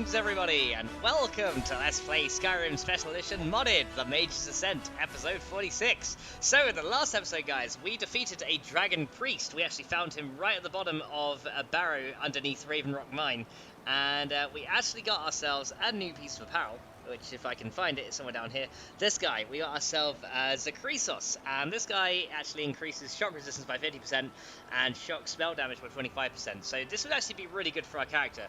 Greetings everybody, and welcome to Let's Play Skyrim Special Edition Modded, the Mage's Ascent, episode 46. So in the last episode, guys, we defeated a dragon priest. We actually found him right at the bottom of a barrow underneath Raven Rock Mine, and we actually got ourselves a new piece of apparel, which, if I can find it, is somewhere down here. This guy, we got ourselves Zakrisos, and this guy actually increases shock resistance by 50% and shock spell damage by 25%, so this would actually be really good for our character.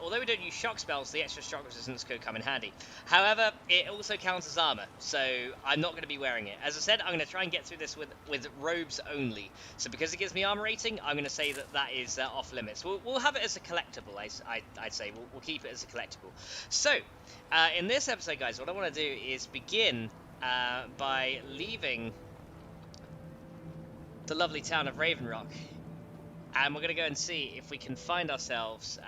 Although we don't use shock spells, the extra shock resistance could come in handy. However, it also counts as armor, so I'm not going to be wearing it. As I said, I'm going to try and get through this with robes only, so because it gives me armor rating, I'm going to say that is off limits. We'll have it as a collectible, I'd say. We'll keep it as a collectible. So, in this episode, guys, what I want to do is begin by leaving the lovely town of Raven Rock, and we're going to go and see if we can find ourselves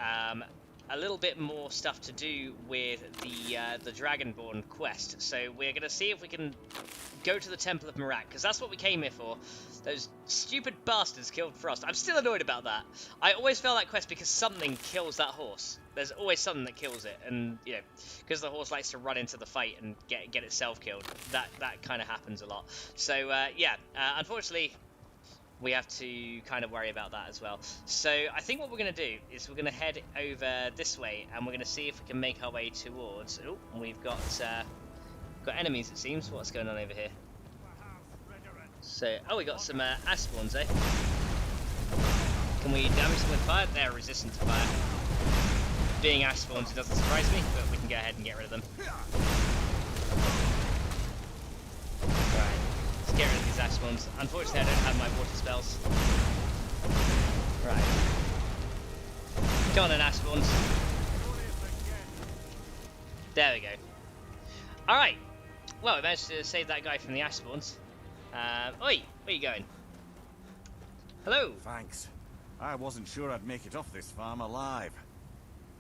a little bit more stuff to do with the Dragonborn quest. So we're going to see if we can go to the Temple of Merak, because that's what we came here for. Those stupid bastards killed Frost. I'm still annoyed about that. I always fail that quest because something kills that horse. There's always something that kills it, and you know, because the horse likes to run into the fight and get itself killed. That kind of happens a lot. So yeah, unfortunately, we have to kind of worry about that as well. So I think what we're going to do is we're going to head over this way, and we're going to see if we can make our way towards... Oh, we've got enemies, it seems. What's going on over here? So, oh, we got some ash spawns, eh? Can we damage them with fire? They're resistant to fire. Being ash spawns, it doesn't surprise me, but we can go ahead and get rid of them. Right, let's get rid of these ash spawns. Unfortunately, I don't have my water spells. Right. Come on then, ash spawns. There we go. Alright. Well, we managed to save that guy from the ash spawns. Oi, where are you going? Hello. Thanks. I wasn't sure I'd make it off this farm alive.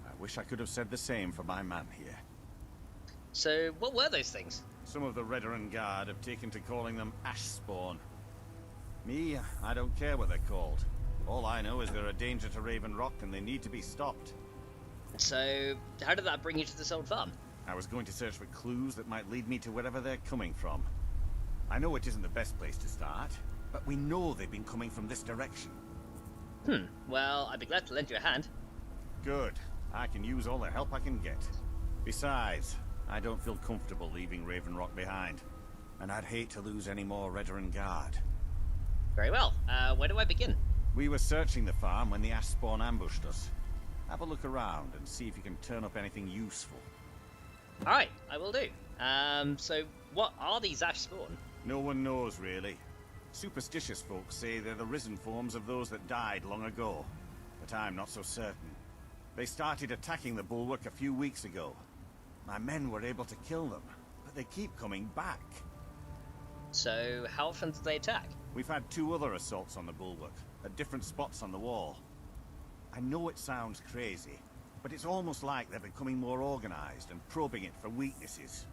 I wish I could have said the same for my man here. So, what were those things? Some of the Veteran Guard have taken to calling them ash spawn. Me, I don't care what they're called. All I know is they're a danger to Raven Rock and they need to be stopped. So, how did that bring you to this old farm? I was going to search for clues that might lead me to wherever they're coming from. I know it isn't the best place to start, but we know they've been coming from this direction. Well, I'd be glad to lend you a hand. Good. I can use all the help I can get. Besides, I don't feel comfortable leaving Raven Rock behind, and I'd hate to lose any more Veteran Guard. Very well. Where do I begin? We were searching the farm when the ash spawn ambushed us. Have a look around and see if you can turn up anything useful. Alright, I will do. So what are these ash spawn? No one knows, really. Superstitious folks say they're the risen forms of those that died long ago, but I'm not so certain. They started attacking the bulwark a few weeks ago. My men were able to kill them, but they keep coming back. So how often do they attack? We've had 2 other assaults on the bulwark, at different spots on the wall. I know it sounds crazy, but it's almost like they're becoming more organized and probing it for weaknesses.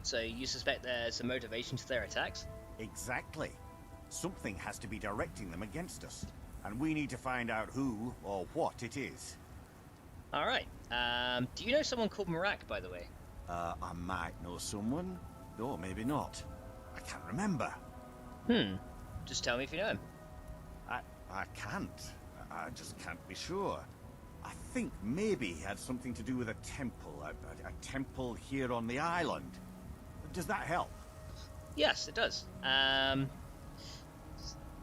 So you suspect there's a motivation to their attacks? Exactly. Something has to be directing them against us, and we need to find out who or what it is. Alright. Do you know someone called Merak, by the way? I might know someone. Or maybe not. I can't remember. Just tell me if you know him. I can't. I just can't be sure. I think maybe he had something to do with a temple. A temple here on the island. Does that help? Yes, it does.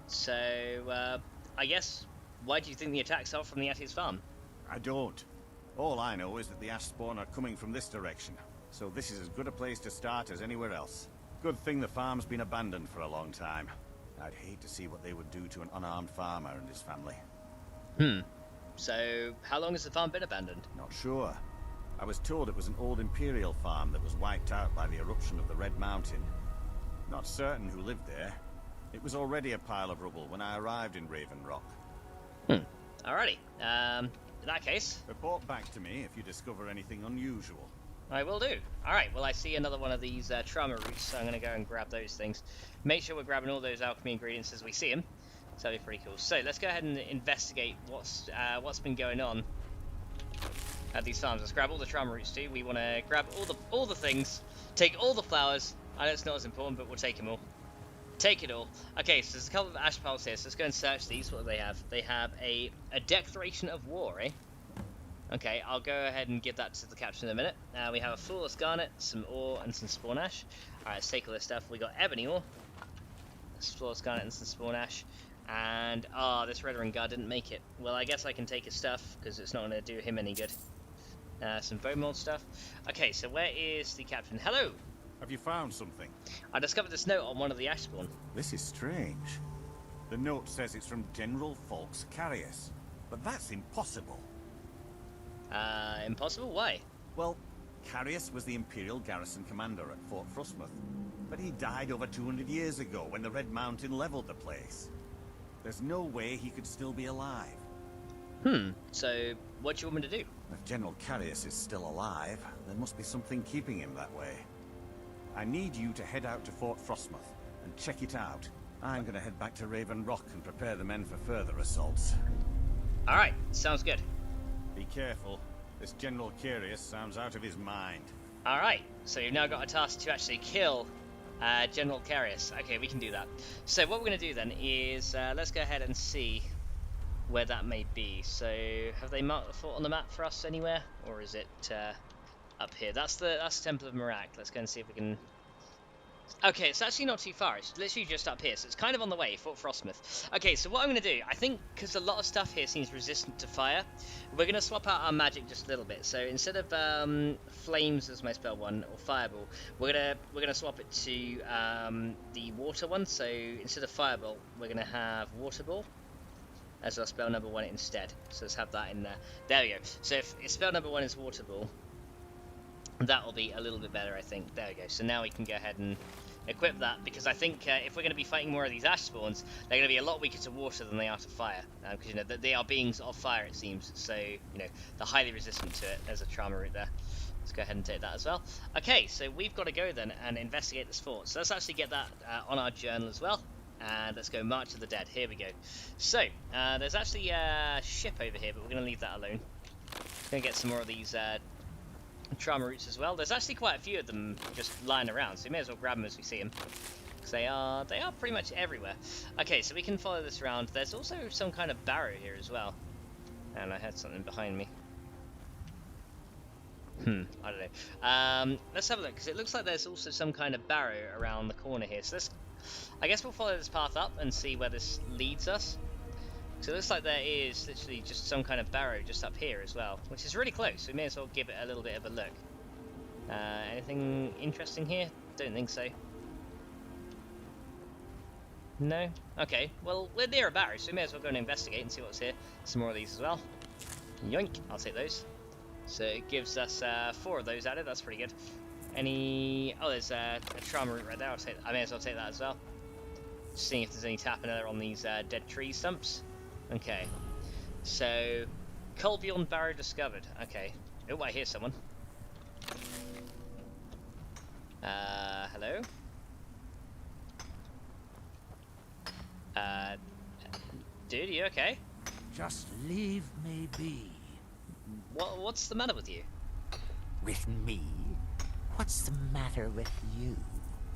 So, I guess, why do you think the attacks are from the Atti's farm? I don't. All I know is that the ash spawn are coming from this direction, so this is as good a place to start as anywhere else. Good thing the farm's been abandoned for a long time. I'd hate to see what they would do to an unarmed farmer and his family. So, how long has the farm been abandoned? Not sure. I was told it was an old Imperial farm that was wiped out by the eruption of the Red Mountain. Not certain who lived there. It was already a pile of rubble when I arrived in Raven Rock. Alrighty. In that case... Report back to me if you discover anything unusual. I will do. Alright, well I see another one of these trauma roots, so I'm going to go and grab those things. Make sure we're grabbing all those alchemy ingredients as we see them. So that'd be pretty cool. So let's go ahead and investigate what's been going on at these farms. Let's grab all the trauma roots too. We want to grab all the things, take all the flowers. I know it's not as important, but we'll take them all. Take it all. Okay, so there's a couple of ash piles here, so let's go and search these. What do they have? They have a declaration of war, eh? Okay, I'll go ahead and give that to the captain in a minute. We have a flawless garnet, some ore, and some spawn ash. Alright, let's take all this stuff. We got ebony ore, flawless garnet, and some spawn ash. And, this red ring guard didn't make it. Well, I guess I can take his stuff, because it's not going to do him any good. Some bone mold stuff. Okay, so where is the captain? Hello! Have you found something? I discovered this note on one of the ash spawn. This is strange. The note says it's from General Falks Carius, but that's impossible. Impossible? Why? Well, Carius was the Imperial garrison commander at Fort Frostmoth, but he died over 200 years ago when the Red Mountain leveled the place. There's no way he could still be alive. So what do you want me to do? If General Carius is still alive, there must be something keeping him that way. I need you to head out to Fort Frostmoth and check it out. I'm going to head back to Raven Rock and prepare the men for further assaults. Alright, sounds good. Be careful. This General Carius sounds out of his mind. Alright, so you've now got a task to actually kill General Carius. Okay, we can do that. So what we're going to do then is, let's go ahead and see where that may be. So, have they marked the fort on the map for us anywhere? Or is it up here? That's the Temple of Merak. Let's go and see if we can... Okay, it's actually not too far. It's literally just up here, so it's kind of on the way, Fort Frostmoth. Okay, so what I'm going to do, I think, because a lot of stuff here seems resistant to fire, we're going to swap out our magic just a little bit. So instead of flames as my spell one, or fireball, we're gonna swap it to the water one. So instead of fireball, we're going to have water ball as our spell number one instead. So let's have that in there. There we go. So if spell number one is water ball, that will be a little bit better, I think. There we go. So now we can go ahead and equip that, because I think if we're going to be fighting more of these ash spawns, they're going to be a lot weaker to water than they are to fire, because you know they are beings of fire, it seems. So you know they're highly resistant to it. There's a trauma root there. Let's go ahead and take that as well. Okay, so we've got to go then and investigate this fort. So let's actually get that on our journal as well. And let's go March of the Dead. Here we go. So there's actually a ship over here, but we're going to leave that alone. Going to get some more of these trauma roots as well. There's actually quite a few of them just lying around, so we may as well grab them as we see them, because they are pretty much everywhere. Okay, so we can follow this around. There's also some kind of barrow here as well, and I had something behind me. I don't know. Let's have a look, because it looks like there's also some kind of barrow around the corner here. So I guess we'll follow this path up and see where this leads us. So it looks like there is literally just some kind of barrow just up here as well, which is really close. We may as well give it a little bit of a look. Anything interesting here? Don't think so. No? Okay, well, we're near a barrow, so we may as well go and investigate and see what's here. Some more of these as well. Yoink! I'll take those. So it gives us 4 of those added. That's pretty good. Any... Oh, there's a trauma root right there. I may as well take that as well. Just seeing if there's any tapping there on these dead tree stumps. Okay, so Colbjorn Barrow discovered. Okay. Oh, I hear someone. Hello? Dude, you okay? Just leave me be. What's the matter with you? With me? What's the matter with you?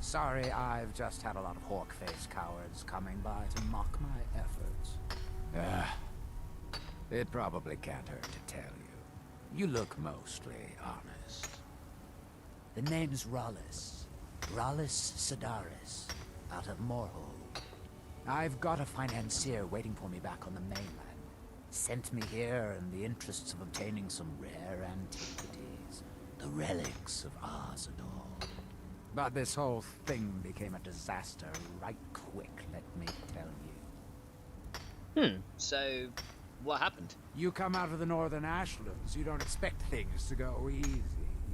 Sorry, I've just had a lot of hawk-faced cowards coming by to mock my efforts. It probably can't hurt to tell you. You look mostly honest. The name's Ralis. Ralis Sedaris, out of Morhol. I've got a financier waiting for me back on the mainland. Sent me here in the interests of obtaining some rare antiquities. The relics of Arzador. But this whole thing became a disaster right quick, let me tell you. So, what happened? You come out of the northern ashlands, you don't expect things to go easy,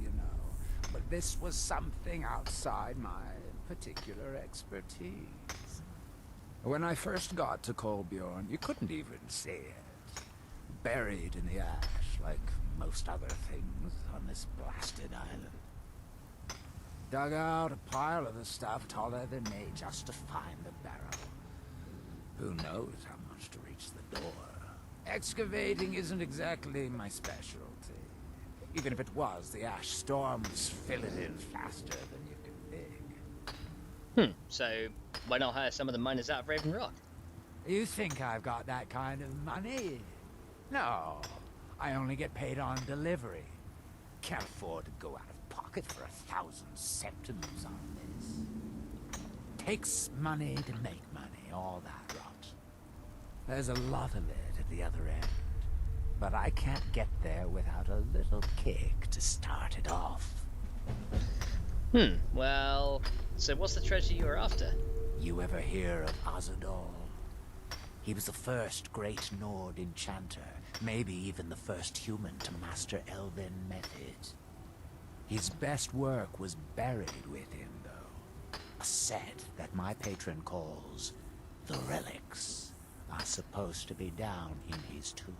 you know. But this was something outside my particular expertise. When I first got to Colbjorn, you couldn't even see it. Buried in the ash, like most other things on this blasted island. Dug out a pile of the stuff taller than me just to find the barrel. Who knows how much to reach the door. Excavating isn't exactly my specialty. Even if it was, the ash storms fill it in faster than you can dig. So why not hire some of the miners out of Raven Rock? You think I've got that kind of money? No, I only get paid on delivery. Can't afford to go out of pocket for 1,000 centimes on this. Takes money to make money, all that rot. There's a lot of it at the other end. But I can't get there without a little kick to start it off. Well, so what's the treasure you were after? You ever hear of Azadol? He was the first great Nord enchanter, maybe even the first human to master elven methods. His best work was buried with him, though. A set that my patron calls the relics are supposed to be down in his tomb.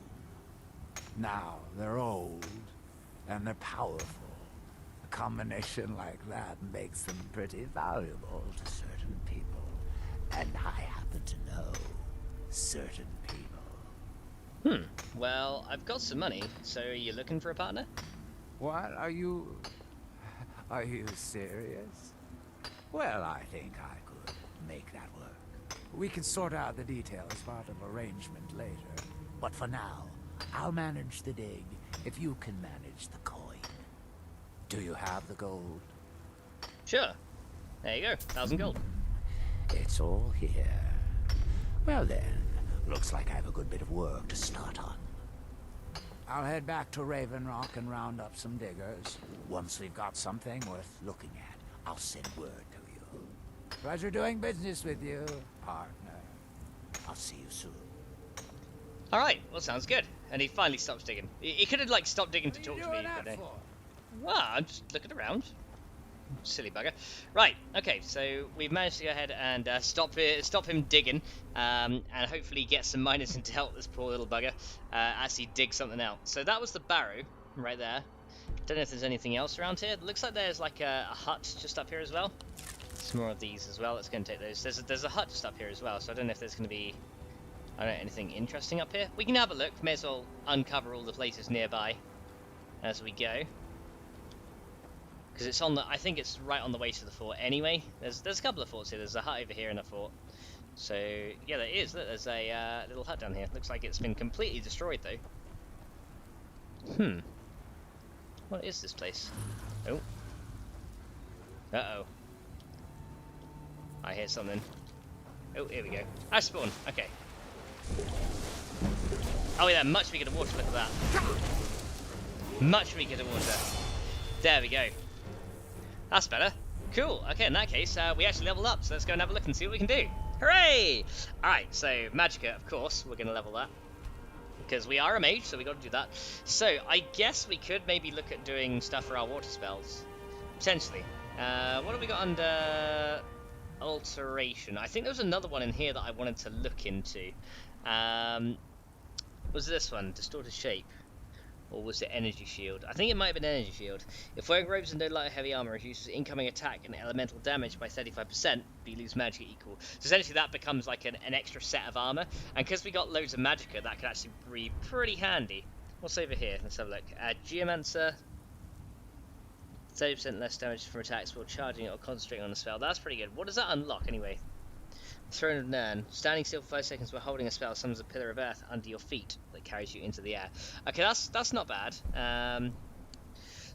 Now, they're old, and they're powerful. A combination like that makes them pretty valuable to certain people. And I happen to know certain people. Well, I've got some money, so are you looking for a partner? What? Are you serious? Well, I think I could make that work. We can sort out the details as part of arrangement later. But for now, I'll manage the dig if you can manage the coin. Do you have the gold? Sure. There you go, 1,000 gold. It's all here. Well then, looks like I have a good bit of work to start on. I'll head back to Raven Rock and round up some diggers. Once we've got something worth looking at, I'll send word to you. Pleasure doing business with you, partner. I'll see you soon. Alright, well, sounds good. And he finally stops digging. He could have, like, stopped digging to talk to me, but well, I'm just looking around. Silly bugger. Right, okay, so we've managed to go ahead and stop him digging, and hopefully get some miners in to help this poor little bugger actually dig something out. So that was the barrow, right there. Don't know if there's anything else around here. Looks like there's like a hut just up here as well. Some more of these as well. Let's go and take those. There's a hut just up here as well, so I don't know if there's going to be, I don't know, anything interesting up here. We can have a look. May as well uncover all the places nearby as we go. Because it's on the, I think it's right on the way to the fort anyway. There's a couple of forts here. There's a hut over here and a fort. So, yeah, there is. Look, there's a little hut down here. Looks like it's been completely destroyed, though. What is this place? Oh. Uh-oh. I hear something. Oh, here we go. I spawn. Okay. Oh, yeah, much weaker to water. Look at that. Much weaker to water. There we go. That's better. Cool. Okay, in that case, we actually leveled up, so let's go and have a look and see what we can do. Hooray! Alright, so Magicka, of course, we're going to level that. Because we are a mage, so we got to do that. So, I guess we could maybe look at doing stuff for our water spells. Potentially. What have we got under alteration? I think there was another one in here that I wanted to look into. Was this one? Distorted shape. Or was it energy shield? I think it might have been energy shield. If wearing robes and no light or heavy armor reduces incoming attack and elemental damage by 35%, but you lose Magicka equal. So essentially that becomes like an extra set of armor. And because we got loads of Magicka, that could actually be pretty handy. What's over here? Let's have a look. Geomancer. 30% less damage from attacks while charging or concentrating on a spell. That's pretty good. What does that unlock anyway? Throne of Nern. Standing still for 5 seconds while holding a spell summons a pillar of earth under your feet that carries you into the air. Okay, that's not bad.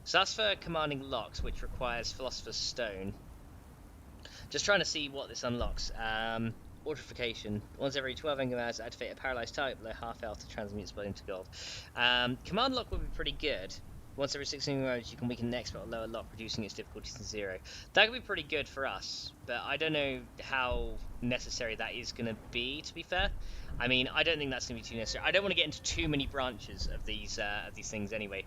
So that's for commanding locks, which requires Philosopher's Stone. Just trying to see what this unlocks. Mortification. Once every 12 anger hours, activate a paralyzed target below half health to transmute its blood into gold. Command lock would be pretty good. Once every 16 hours, you can weaken the next spell lower lock, reducing its difficulty to 0. That could be pretty good for us, but I don't know how necessary that is going to be, to be fair. I mean, I don't think that's going to be too necessary. I don't want to get into too many branches of these things anyway,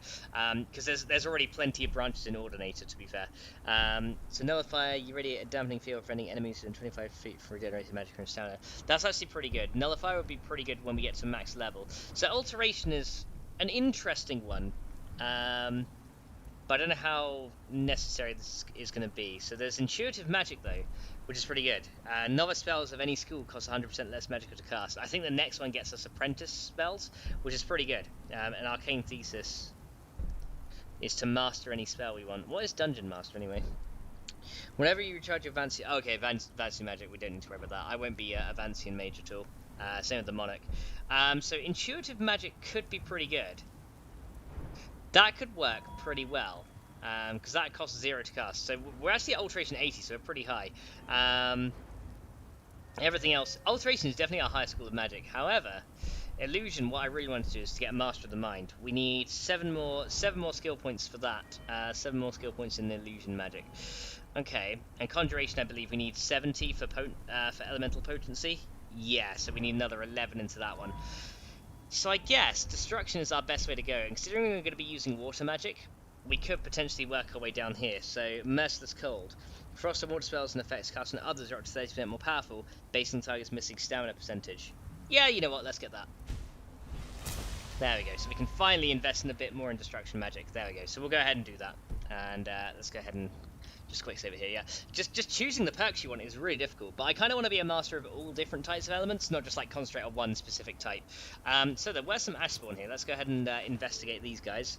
because there's already plenty of branches in Ordinator, to be fair. So Nullifier, you radiate a dampening field for any enemies within 25 feet for regenerated magic and stamina. That's actually pretty good. Nullifier would be pretty good when we get to max level. So Alteration is an interesting one. But I don't know how necessary this is going to be. So there's Intuitive Magic, though, which is pretty good. Novice spells of any school cost 100% less Magicka to cast. I think the next one gets us Apprentice spells, which is pretty good. And Arcane Thesis is to master any spell we want. What is Dungeon Master anyway? Whenever you recharge your Advancing... Oh, okay, Advancing Magic, we don't need to worry about that. I won't be Advancing Mage at all. Same with the Monarch. So Intuitive Magic could be pretty good. That could work pretty well. Because that costs 0 to cast. So we're actually at Alteration 80, so we're pretty high. Everything else... Alteration is definitely our highest school of magic. However, Illusion, what I really want to do is to get a Master of the Mind. We need 7 more skill points for that. 7 more skill points in the Illusion Magic. Okay, and Conjuration, I believe we need 70 for Elemental Potency. Yeah, so we need another 11 into that one. So I guess Destruction is our best way to go. And considering we're going to be using Water Magic, we could potentially work our way down here. So Merciless Cold. Frost and water spells and effects cast on others are up to 30% more powerful, based on target's missing stamina percentage. Yeah, you know what, let's get that. There we go, so we can finally invest in a bit more in Destruction Magic. There we go, so we'll go ahead and do that. And let's go ahead and just quick save it here, yeah. Just choosing the perks you want is really difficult, but I kind of want to be a master of all different types of elements, not just like concentrate on one specific type. So there were some ash spawn here. Let's go ahead and investigate these guys.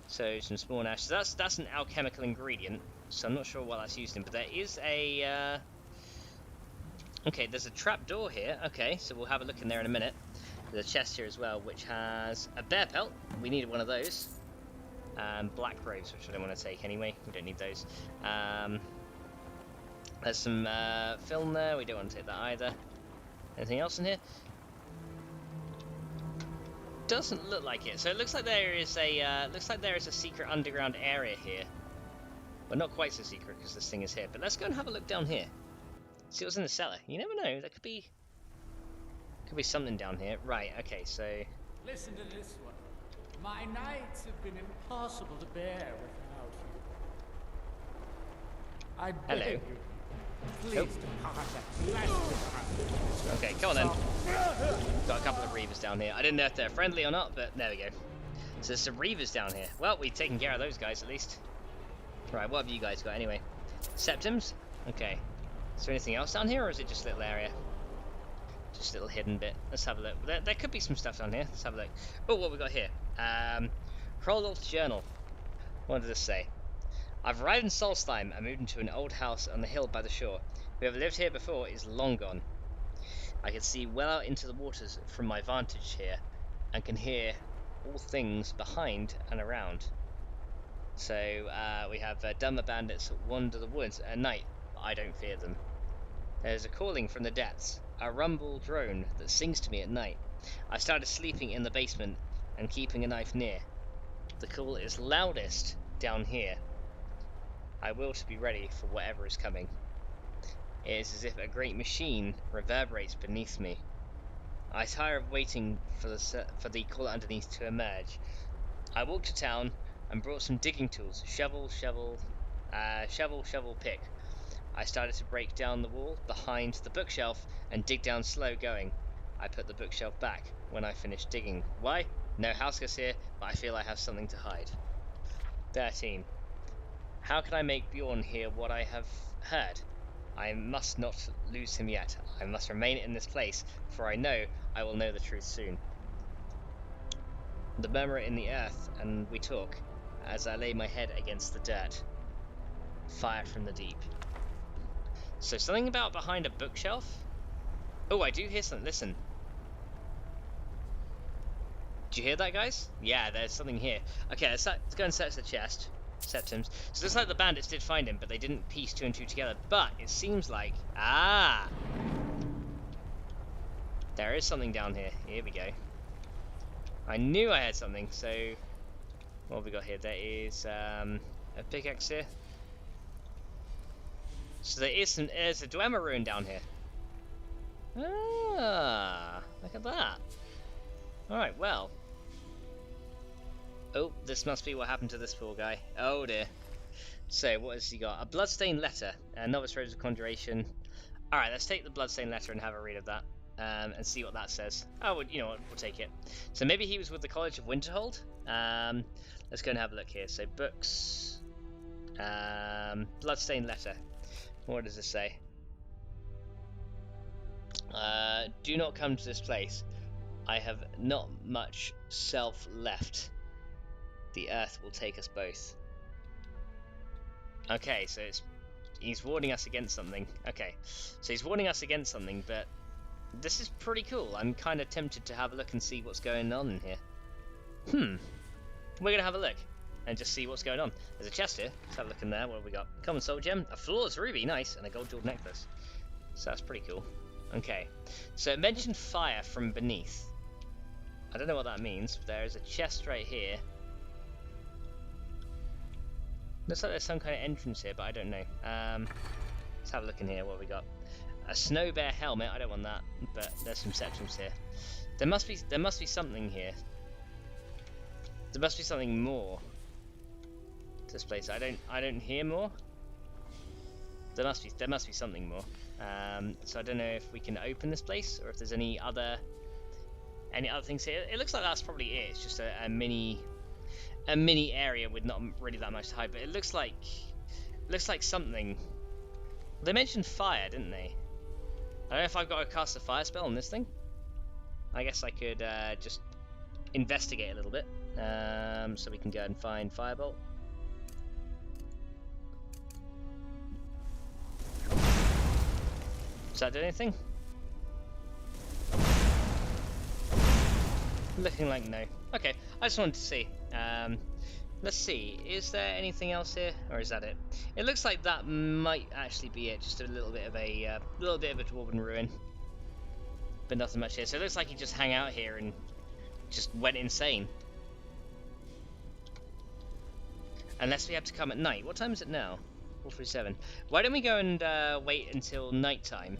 So some spawn ash. So that's an alchemical ingredient, so I'm not sure what that's used in, but there is a... Okay, there's a trap door here. Okay, so we'll have a look in there in a minute. There's a chest here as well, which has a bear pelt. We needed one of those. Black robes, which I don't want to take anyway. We don't need those. There's some film there. We don't want to take that either. Anything else in here? Doesn't look like it. So it looks like there is a secret underground area here. Well, not quite so secret because this thing is here. But let's go and have a look down here. See what's in the cellar. You never know. There could be something down here. Right. Okay. So. Listen to this one. My nights have been impossible to bear without you. I beg you, please depart that blessed. Okay, come on then. Got a couple of Reavers down here. I didn't know if they're friendly or not, but there we go. So there's some Reavers down here. Well, we've taken care of those guys at least. Right, what have you guys got anyway? Septims? Okay. Is there anything else down here, or is it just a little area? Just a little hidden bit. Let's have a look. There could be some stuff down here. Let's have a look. Oh, what we got here? Hrolulf's journal. What did this say? I've arrived in Solstheim and moved into an old house on the hill by the shore. Whoever lived here before is long gone. I can see well out into the waters from my vantage here, and can hear all things behind and around. So we have dumber bandits that wander the woods at night, but I don't fear them. There's a calling from the depths, a rumble drone that sings to me at night. I started sleeping in the basement and keeping a knife near. The call is loudest down here. I will to be ready for whatever is coming. It is as if a great machine reverberates beneath me. I tire of waiting for the call underneath to emerge. I walked to town and brought some digging tools. Shovel, pick. I started to break down the wall behind the bookshelf and dig down slow going. I put the bookshelf back when I finished digging. Why? No house guest here, but I feel I have something to hide. 13. How can I make Bjorn hear what I have heard? I must not lose him yet. I must remain in this place, for I know I will know the truth soon. The murmur in the earth, and we talk, as I lay my head against the dirt. Fire from the deep. So something about behind a bookshelf? Oh, I do hear something. Listen. Did you hear that, guys? Yeah, there's something here. Okay, let's go and search the chest. Septims. So it looks like the bandits did find him, but they didn't piece 2 and 2 together. But it seems like... Ah! There is something down here. Here we go. I knew I had something, so... What have we got here? There is a pickaxe here. So there's a Dwemer rune down here. Ah! Look at that. Alright, well... Oh, this must be what happened to this poor guy. Oh dear. So, what has he got? A bloodstained letter. Novice Rose of Conjuration. Alright, let's take the bloodstained letter and have a read of that. And see what that says. Oh, well, you know what? We'll take it. So maybe he was with the College of Winterhold. Let's go and have a look here. So, books. Bloodstained letter. What does this say? Do not come to this place. I have not much self left. The earth will take us both. Okay, so he's warning us against something. Okay, so he's warning us against something, but this is pretty cool. I'm kind of tempted to have a look and see what's going on in here. We're going to have a look and just see what's going on. There's a chest here. Let's have a look in there. What have we got? Common soul gem, a flawless ruby, nice, and a gold jeweled necklace. So that's pretty cool. Okay, so it mentioned fire from beneath. I don't know what that means, but there is a chest right here. Looks like there's some kind of entrance here, but I don't know. Let's have a look in here. What have we got? A snow bear helmet. I don't want that, but there's some sections here. There must be something here. There must be something more to this place. I don't hear more. There must be something more. So I don't know if we can open this place or if there's any other things here. It looks like that's probably it. It's just a mini area with not really that much to hide. But it looks like something. They mentioned fire, didn't they? I don't know if I've got to cast a fire spell on this thing. I guess I could just investigate a little bit. So we can go and find firebolt. Does that do anything? Looking like no. Okay, I just wanted to see. Let's see, is there anything else here, or is that it? It looks like that might actually be it. Just a little bit of a dwarven ruin, but nothing much here. So it looks like he just hung out here and just went insane. Unless we have to come at night. What time is it now? 4:47. Why don't we go and wait until night time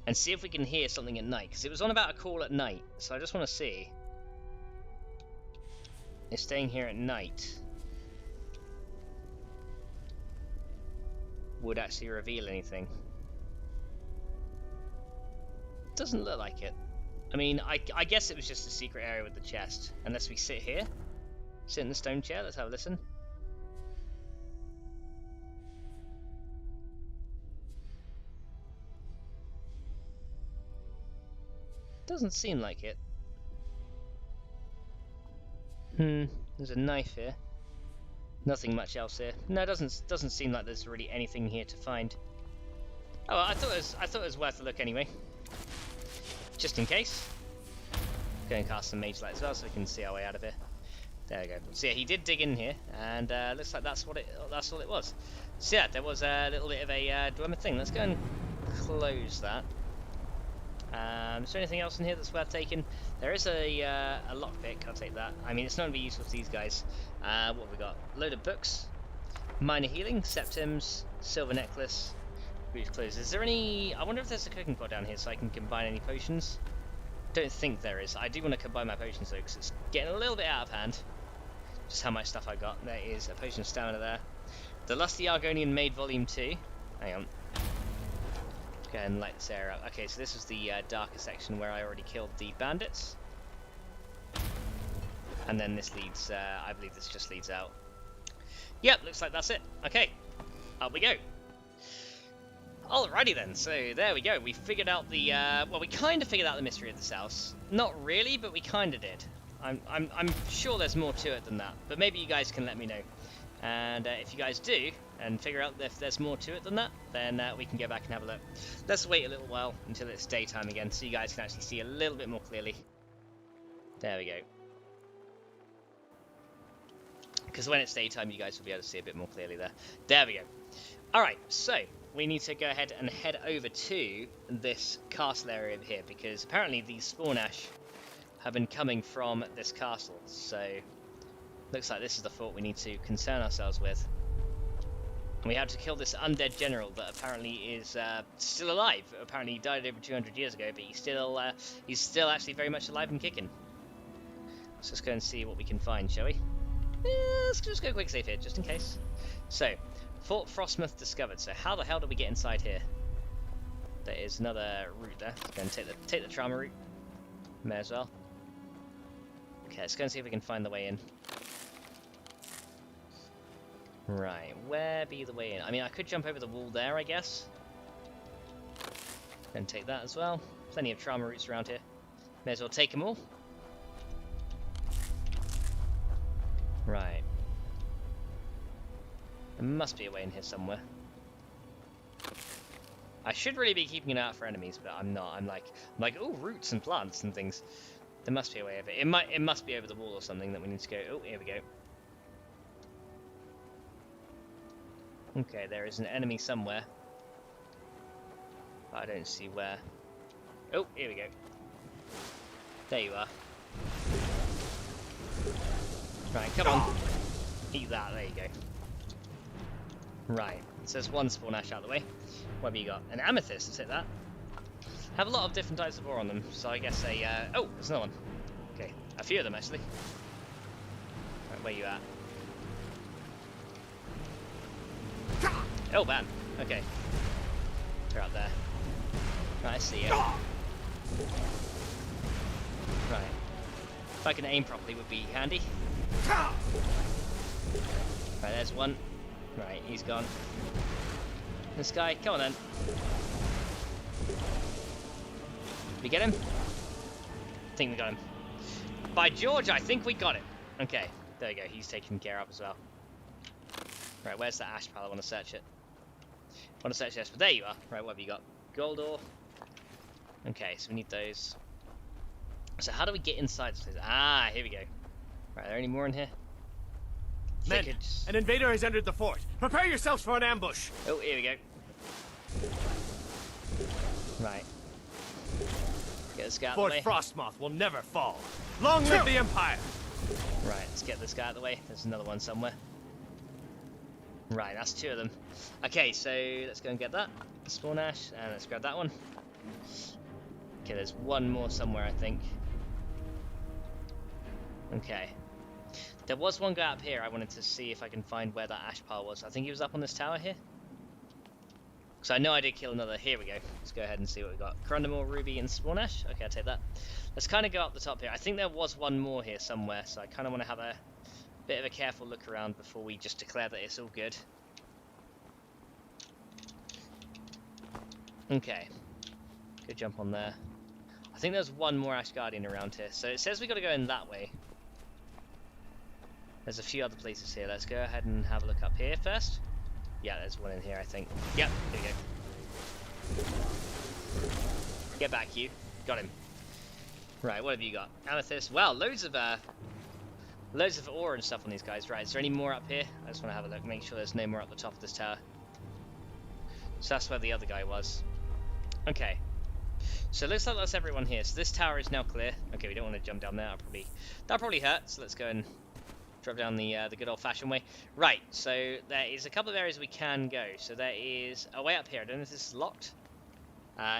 and see if we can hear something at night? Because it was on about a call at night, so I just want to see if staying here at night would actually reveal anything. Doesn't look like it. I mean, I guess it was just a secret area with the chest. Unless we sit here, sit in the stone chair. Let's have a listen. Doesn't seem like it. There's a knife here. Nothing much else here. No, it doesn't seem like there's really anything here to find. Oh, well, I thought it was worth a look anyway. Just in case. Go and cast some Mage Light as well so we can see our way out of here. There we go. So yeah, he did dig in here, and looks like that's all it was. So yeah, there was a little bit of a dwemer thing. Let's go and close that. Is there anything else in here that's worth taking? There is a lockpick. I'll take that. I mean, it's not going to be useful to these guys. What have we got? Load of books, minor healing, septims, silver necklace, brief clothes. Is there any? I wonder if there's a cooking pot down here so I can combine any potions. Don't think there is. I do want to combine my potions though, because it's getting a little bit out of hand. Just how much stuff I got. There is a potion of stamina there. The Lusty Argonian Maid Volume 2. Hang on. Go ahead and light this area up. Okay, so this is the darker section where I already killed the bandits. And then this leads, I believe this just leads out. Yep, looks like that's it. Okay, up we go. Alrighty then, so there we go. We figured out the, well, we kind of figured out the mystery of this house. Not really, but we kind of did. I'm sure there's more to it than that, but maybe you guys can let me know. And if you guys do, and figure out if there's more to it than that, then we can go back and have a look. Let's wait a little while until it's daytime again, so you guys can actually see a little bit more clearly. There we go. Because when it's daytime, you guys will be able to see a bit more clearly there. There we go. Alright, so we need to go ahead and head over to this castle area over here, because apparently these spawn ash have been coming from this castle, so looks like this is the fort we need to concern ourselves with. And we have to kill this undead general that apparently is still alive. Apparently he died over 200 years ago, but he's still actually very much alive and kicking. So let's go and see what we can find, shall we? Let's just go quick save here, just in case. So, Fort Frostmoth discovered. So how the hell did we get inside here? There is another route there. Let's go and take the trauma route. May as well. Okay, let's go and see if we can find the way in. Right, where be the way in? I mean, I could jump over the wall there, I guess. And take that as well. Plenty of trauma routes around here. May as well take them all. There must be a way in here somewhere. I should really be keeping an eye out for enemies, but I'm not. I'm like, oh, roots and plants and things. There must be a way of it. It must be over the wall or something that we need to go. Oh, here we go. Okay, there is an enemy somewhere. But I don't see where. Oh, here we go. There you are. Right, come on. Eat that, there you go. Right, so there's one spawn ash out of the way. What have you got? An amethyst, let's hit that. Have a lot of different types of ore on them, so I guess oh, there's another one. Okay, a few of them actually. Right, where you at? Oh, man. Okay. They're up there. Right, I see you. Right. If I can aim properly would be handy. Right, there's one. Right, he's gone. This guy, come on then. Did we get him? I think we got him. By George, I think we got it. Okay, there you go. He's taken care of as well. Right, where's that ash pile? I want to search it. I want to search this, but there you are. Right, what have you got? Gold ore. Okay, so we need those. So how do we get inside this place? Ah, here we go. Right, are there any more in here? Men, an invader has entered the fort. Prepare yourselves for an ambush. Oh, here we go. Right. Get this guy out of the Fort way. Frostmoth will never fall. Long live the Empire! Right, let's get this guy out of the way. There's another one somewhere. Right, that's two of them. Okay, so let's go and get that. Spawn ash, and let's grab that one. Okay, there's one more somewhere, I think. Okay. There was one guy up here I wanted to see if I can find where that ash pile was. I think he was up on this tower here. Because I know I did kill another. Here we go. Let's go ahead and see what we got. Corundamore, ruby, and spawn ash. Okay, I'll take that. Let's kind of go up the top here. I think there was one more here somewhere, so I kind of want to have a bit of a careful look around before we just declare that it's all good. Okay. Good jump on there. I think there's one more Ash Guardian around here. So it says we got to go in that way. There's a few other places here. Let's go ahead and have a look up here first. Yeah, there's one in here, I think. Yep, there we go. Get back, you. Got him. Right, what have you got? Amethyst. Wow, loads of ore and stuff on these guys. Right, is there any more up here? I just want to have a look, make sure there's no more up the top of this tower. So that's where the other guy was. Okay. So it looks like that's everyone here. So this tower is now clear. Okay, we don't want to jump down there. That'll probably hurt. So let's go and drop down the good old-fashioned way. Right, so there is a couple of areas we can go. So there is a way up here. I don't know if this is locked.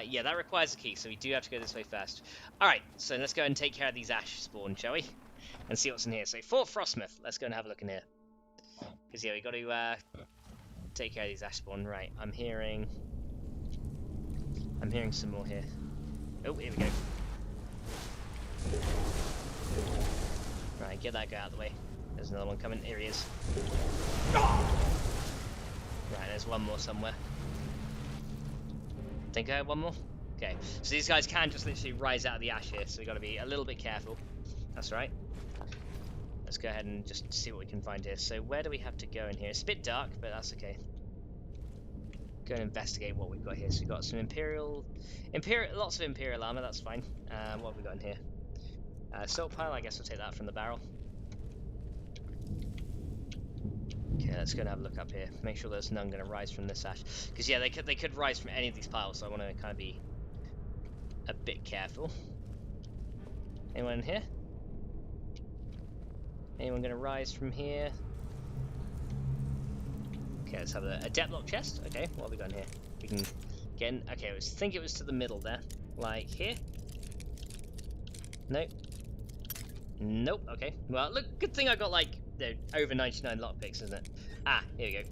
Yeah, that requires a key, so we do have to go this way first. Alright, so let's go and take care of these ash spawn, shall we? And see what's in here. So Fort Frostmoth. Let's go and have a look in here. Because, yeah, we got to take care of these ash spawn. Right, I'm hearing some more here. Oh, here we go. Right, get that guy out of the way. There's another one coming. Here he is. Right, there's one more somewhere. Think I have one more? Okay, so these guys can just literally rise out of the ash here, so we've got to be a little bit careful. That's right. Let's go ahead and just see what we can find here. So where do we have to go in here? It's a bit dark, but that's okay. Go and investigate what we've got here. So we've got some Imperial, lots of Imperial armor, that's fine. What have we got in here? Salt pile, I guess we'll take that from the barrel. Okay, let's go and have a look up here. Make sure there's none going to rise from this ash. Because, yeah, they could rise from any of these piles, so I want to kind of be a bit careful. Anyone in here? Anyone going to rise from here? Okay, let's have a depth-lock chest. Okay, what have we got in here? We can get in. Okay, I think it was to the middle there. Like here? Nope. Nope, okay. Well, look, good thing I got, like, over 99 lockpicks, isn't it? Ah, here we go.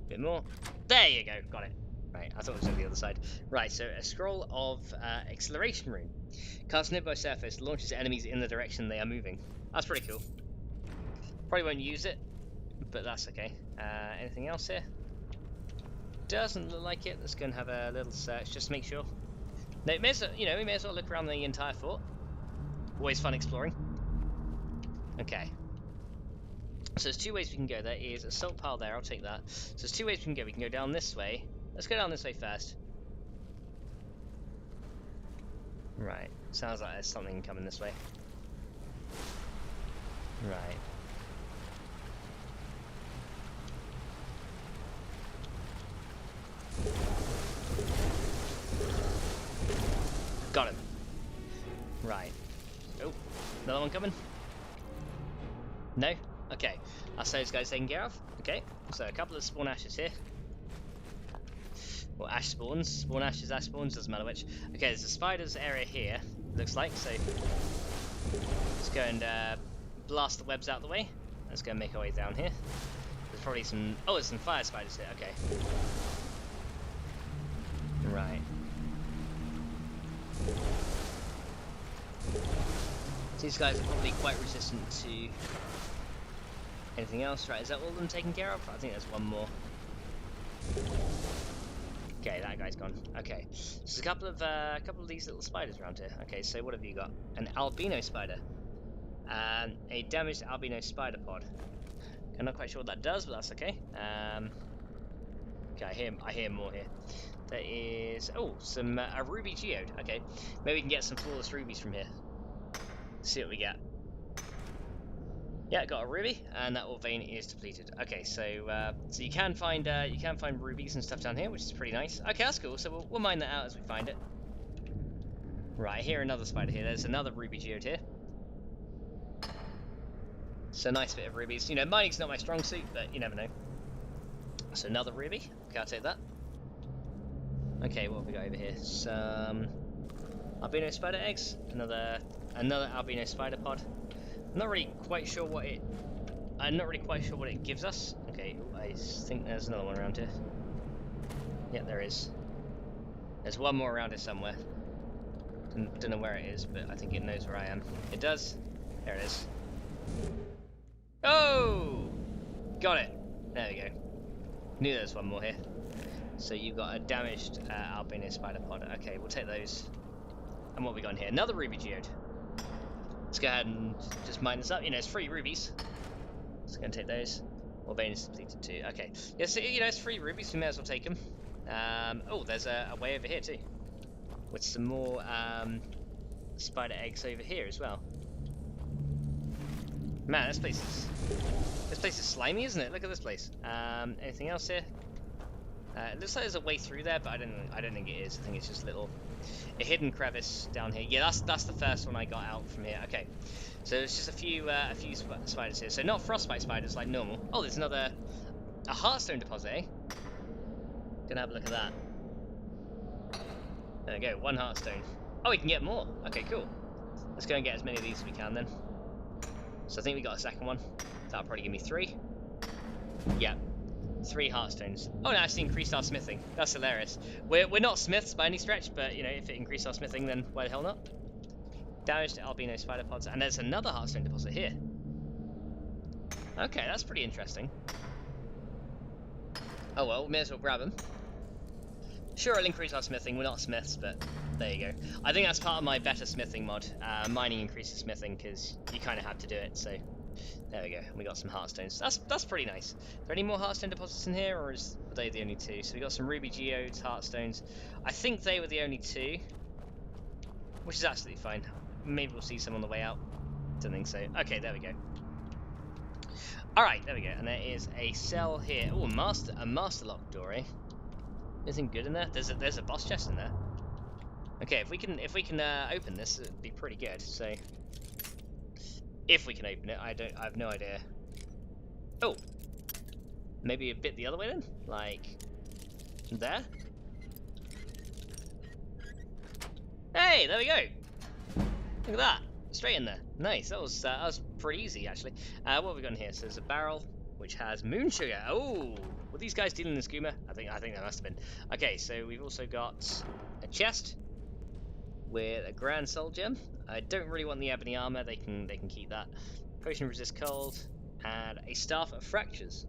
Bit more. There you go, got it. Right, I thought it was on the other side. Right, so a scroll of acceleration rune. Cast nearby surface, launches enemies in the direction they are moving. That's pretty cool. Probably won't use it, but that's okay. Anything else here? Doesn't look like it. Let's go and have a little search, just to make sure. No, we may as well look around the entire fort. Always fun exploring. Okay. So there's two ways we can go. There is a salt pile there, I'll take that. So there's two ways we can go. We can go down this way. Let's go down this way first. Right, sounds like there's something coming this way. Right. Got him. Right. Oh, another one coming? No? Okay. That's those guys taken care of. Okay, so a couple of spawn ashes here. Well, ash spawns. Spawn ashes, ash spawns, doesn't matter which. Okay, there's a spider's area here, looks like, so let's go and blast the webs out of the way. Let's go and make our way down here. There's probably some... Oh, there's some fire spiders here, okay. Right. These guys are probably quite resistant to anything else. Right, is that all of them taken care of? I think there's one more. Okay, that guy's gone. Okay, so there's a couple of these little spiders around here. Okay, so what have you got? An albino spider. A damaged albino spider pod. I'm not quite sure what that does, but that's okay. Okay, I hear more here. There is some a ruby geode. Okay, maybe we can get some flawless rubies from here. See what we get. Yeah, got a ruby, and that ore vein is depleted. Okay, so you can find rubies and stuff down here, which is pretty nice. Okay, that's cool. So we'll mine that out as we find it. Right, I hear another spider here. There's another ruby geode here. So nice bit of rubies. You know, mining's not my strong suit, but you never know. So another ruby. Okay, I'll take that. Okay, what have we got over here? Some albino spider eggs. Another albino spider pod. I'm not really quite sure what it gives us. Okay, I think there's another one around here. Yeah, there is. There's one more around here somewhere. Don't know where it is, but I think it knows where I am. It does. There it is. Oh! Got it. There we go. Knew there was one more here. So you've got a damaged albino spider pod. Okay, we'll take those. And what have we got in here? Another ruby geode. Let's go ahead and just mine this up. You know, it's free rubies. Just gonna take those. Ore vein is depleted too. Okay. Yeah, so, you know, it's free rubies. We may as well take them. Oh, there's a way over here too, with some more spider eggs over here as well. Man, this place is slimy, isn't it? Look at this place. Anything else here? It looks like there's a way through there, but I don't think it is. I think it's just a hidden crevice down here. Yeah, that's the first one I got out from here. Okay, so there's just a few spiders here. So not frostbite spiders like normal. Oh, there's a heartstone deposit, eh? Gonna have a look at that. There we go, one heartstone. Oh, we can get more. Okay, cool. Let's go and get as many of these as we can then. So I think we got a second one. That'll probably give me 3. Yeah. 3 heartstones. Oh, no, actually increased our smithing. That's hilarious. We're not smiths by any stretch, but you know, if it increased our smithing, then why the hell not? Damaged albino spider pods, and there's another heartstone deposit here. Okay, that's pretty interesting. Oh well, we may as well grab them. Sure, it'll increase our smithing. We're not smiths, but there you go. I think that's part of my better smithing mod. Mining increases smithing because you kind of have to do it. So there we go. We got some heartstones. That's pretty nice. Are there any more heartstone deposits in here, or were they the only 2? So we got some ruby geodes, heartstones. I think they were the only 2, which is absolutely fine. Maybe we'll see some on the way out. Don't think so. Okay, there we go. All right, there we go. And there is a cell here. Oh, a master lock door, eh? Anything good in there? There's a boss chest in there. Okay, if we can open this, it'd be pretty good. So if we can open it, I have no idea. Oh, maybe a bit the other way then, like there. Hey, there we go. Look at that, straight in there. Nice. That was pretty easy actually. What have we got in here? So there's a barrel which has moon sugar. Oh, were these guys dealing in skooma? I think they must have been. Okay, so we've also got a chest with a grand soul gem. I don't really want the ebony armor. They can keep that. Potion resist cold, and a staff of fractures.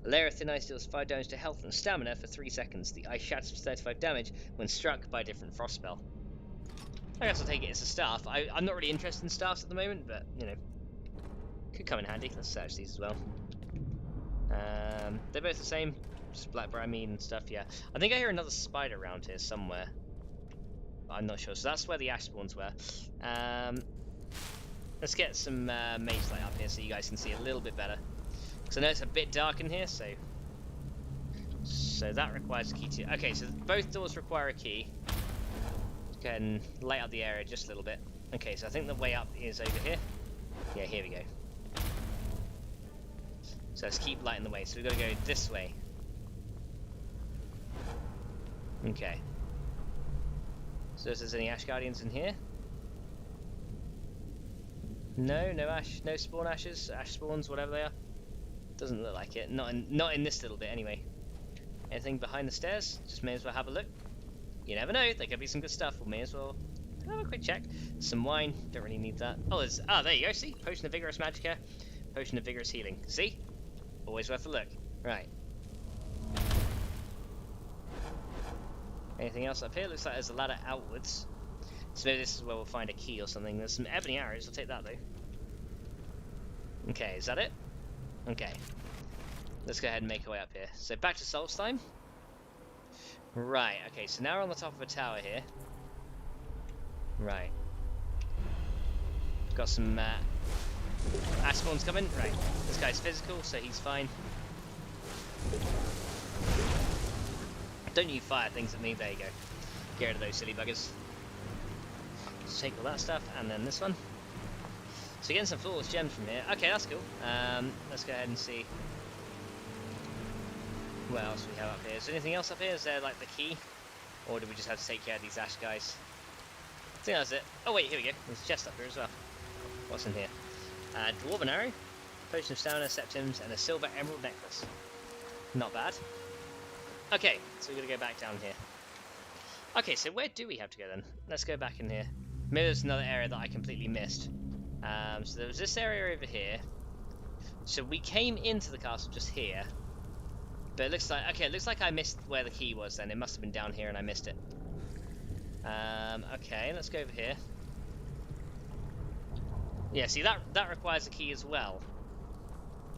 A layer of thin ice deals 5 damage to health and stamina for 3 seconds. The ice shatters for 35 damage when struck by a different frost spell. I guess I'll take it as a staff. I'm not really interested in staffs at the moment, but you know, could come in handy. Let's search these as well. They're both the same, just black bramine and stuff. Yeah, I think I hear another spider around here somewhere. I'm not sure. So that's where the ash spawns were. Let's get some mage light up here so you guys can see a little bit better. Because I know it's a bit dark in here, so that requires a key too. Okay, so both doors require a key. Go ahead and light up the area just a little bit. Okay, so I think the way up is over here. Yeah, here we go. So let's keep lighting the way. So we've got to go this way. Okay. So if there's any Ash Guardians in here? No, no ash, no spawn ashes, ash spawns, whatever they are. Doesn't look like it. Not in this little bit anyway. Anything behind the stairs? Just may as well have a look. You never know, there could be some good stuff. We may as well have a quick check. Some wine, don't really need that. Oh, there you go, see? Potion of Vigorous Magicka, Potion of Vigorous Healing. See? Always worth a look. Right. Anything else up here? Looks like there's a ladder outwards. So maybe this is where we'll find a key or something. There's some ebony arrows, I'll take that though. Okay, is that it? Okay. Let's go ahead and make our way up here. So back to Solstheim. Right, okay, so now we're on the top of a tower here. Right. Got some ash spawns coming. Right, this guy's physical, so he's fine. Don't you fire things at me, there you go. Get rid of those silly buggers. Let's take all that stuff, and then this one. So getting some flawless gems from here. Okay, that's cool. Let's go ahead and see what else we have up here. Is there anything else up here? Is there like the key? Or do we just have to take care of these ash guys? I think that's it. Oh wait, here we go. There's a chest up here as well. What's in here? Dwarven arrow, potion of stamina, septims, and a silver emerald necklace. Not bad. Okay, so we're gonna go back down here. Okay, so where do we have to go then? Let's go back in here. Maybe there's another area that I completely missed. So there was this area over here. So we came into the castle just here. But it looks like, okay, it looks like I missed where the key was then. It must have been down here and I missed it. Okay, let's go over here. Yeah, see, that requires a key as well.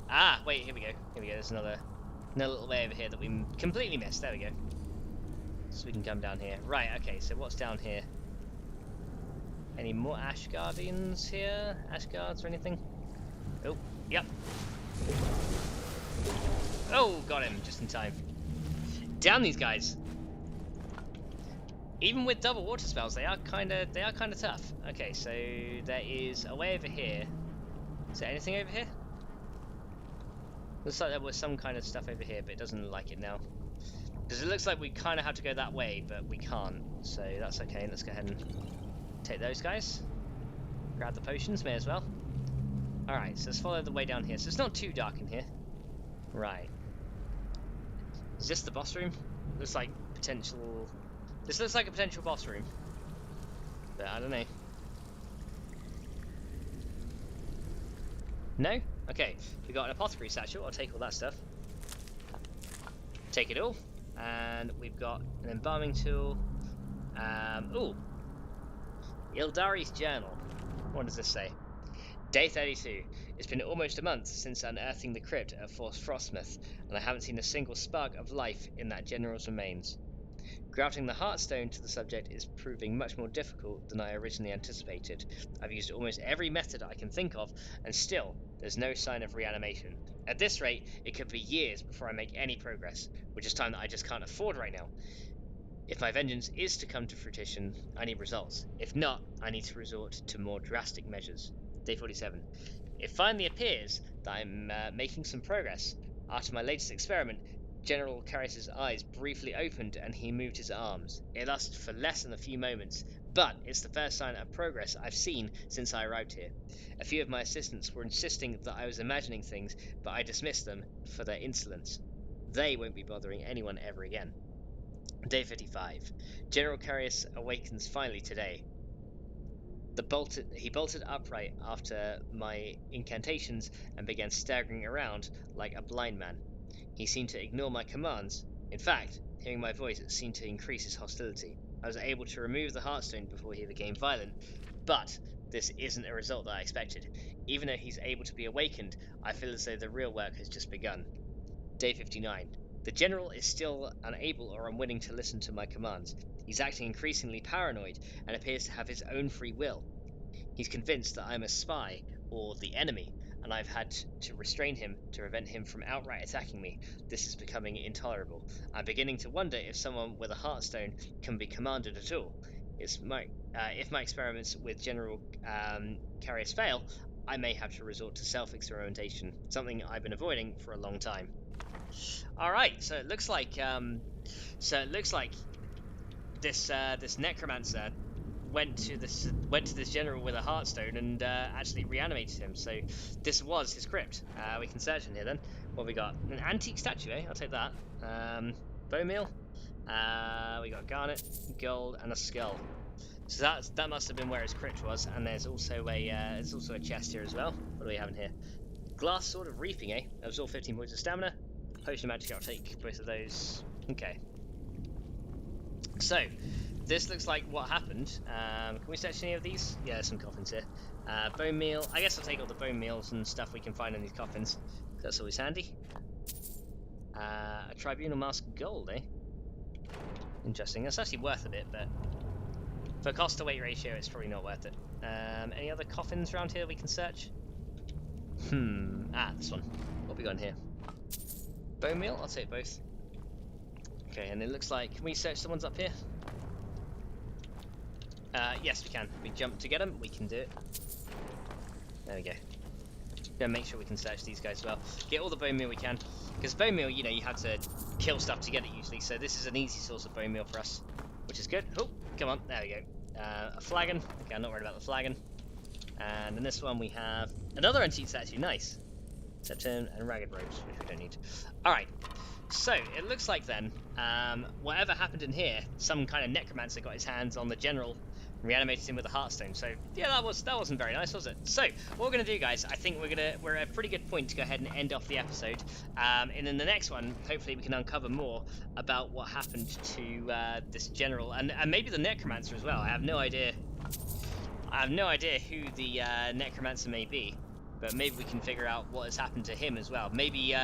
Ah, wait, here we go. Here we go, there's another little way over here that we completely missed. There we go. So we can come down here. Right, okay, so what's down here? Any more Ash Guardians here? Ash Guards or anything? Oh, yep. Oh, got him, just in time. Damn these guys. Even with double water spells, they are kinda tough. Okay, so there is a way over here. Is there anything over here? Looks like there was some kind of stuff over here, but it doesn't look like it now. Because it looks like we kind of have to go that way, but we can't. So that's okay. Let's go ahead and take those guys. Grab the potions, may as well. Alright, so let's follow the way down here. So it's not too dark in here. Right. Is this the boss room? Looks like potential... This looks like a potential boss room. But I don't know. No? Okay. We got an apothecary satchel. I'll take all that stuff. Take it all. And we've got an embalming tool. Ooh. Ildari's journal. What does this say? Day 32. It's been almost a month since unearthing the crypt at Fort Frostmoth, and I haven't seen a single spark of life in that general's remains. Grafting the Heartstone to the subject is proving much more difficult than I originally anticipated. I've used almost every method I can think of, and still, there's no sign of reanimation. At this rate, it could be years before I make any progress, which is time that I just can't afford right now. If my vengeance is to come to fruition, I need results. If not, I need to resort to more drastic measures. Day 47. It finally appears that I'm making some progress. After my latest experiment, General Carris's eyes briefly opened and he moved his arms. It lasted for less than a few moments, but it's the first sign of progress I've seen since I arrived here. A few of my assistants were insisting that I was imagining things, but I dismissed them for their insolence. They won't be bothering anyone ever again. Day 55. General Carris awakens finally today. He bolted upright after my incantations and began staggering around like a blind man. He seemed to ignore my commands. In fact, hearing my voice seemed to increase his hostility. I was able to remove the Heartstone before he became violent, but this isn't a result that I expected. Even though he's able to be awakened, I feel as though the real work has just begun. Day 59. The General is still unable or unwilling to listen to my commands. He's acting increasingly paranoid and appears to have his own free will. He's convinced that I'm a spy or the enemy, and I've had to restrain him to prevent him from outright attacking me. This is becoming intolerable. I'm beginning to wonder if someone with a Heartstone can be commanded at all. If my experiments with General Carius fail, I may have to resort to self-experimentation, something I've been avoiding for a long time. All right, so it looks like this this necromancer went to this general with a Heartstone and actually reanimated him. So this was his crypt. We can search in here then. What have we got? An antique statue, eh? I'll take that. Bone meal. We got garnet, gold, and a skull. So that must have been where his crypt was. And there's also a chest here as well. What do we have in here? Glass sword of reaping, eh? Absorb 15 points of stamina. Potion of Magicka, I'll take both of those. Okay. So, this looks like what happened. Can we search any of these? Yeah, there's some coffins here. Bone meal. I guess I'll take all the bone meals and stuff we can find in these coffins. That's always handy. A tribunal mask of gold, eh? Interesting. That's actually worth a bit, but for cost to weight ratio, it's probably not worth it. Any other coffins around here we can search? This one. What have we got in here? Bone meal? I'll take both. Okay, and it looks like... Can we search the ones up here? Yes, we can. We jump to get them. We can do it. There we go. Gonna make sure we can search these guys as well. Get all the bone meal we can. Because bone meal, you know, you have to kill stuff to get it usually. So this is an easy source of bone meal for us, which is good. Oh, come on. There we go. A flagon. Okay, I'm not worried about the flagon. And in this one we have another antique statue. Nice. Septum and ragged robes, which we don't need. Alright, so it looks like then, whatever happened in here, some kind of necromancer got his hands on the general and reanimated him with a Heartstone. So yeah, that wasn't very nice, was it? So what we're gonna do, guys, I think we're at a pretty good point to go ahead and end off the episode. And in the next one, hopefully we can uncover more about what happened to this general and maybe the necromancer as well. I have no idea who the necromancer may be. But maybe we can figure out what has happened to him as well. Maybe,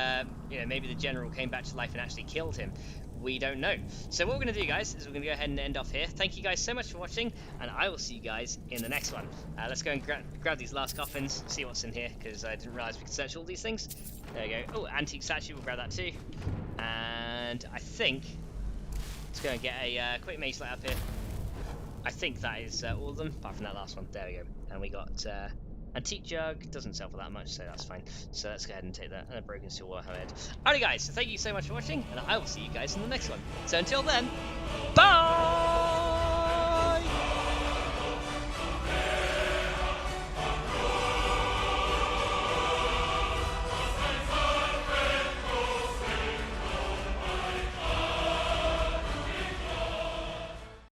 maybe the general came back to life and actually killed him. We don't know. So what we're going to do, guys, is we're going to go ahead and end off here. Thank you guys so much for watching, and I will see you guys in the next one. Let's go and grab these last coffins, see what's in here, because I didn't realize we could search all these things. There we go. Oh, antique statue, we'll grab that too. And I think, let's go and get a quick mage light up here. I think that is all of them, apart from that last one. There we go. And we got... antique jug doesn't sell for that much, so that's fine. So let's go ahead and take that. And a broken steel warhammer. Alright guys, so thank you so much for watching, and I will see you guys in the next one. So until then, bye!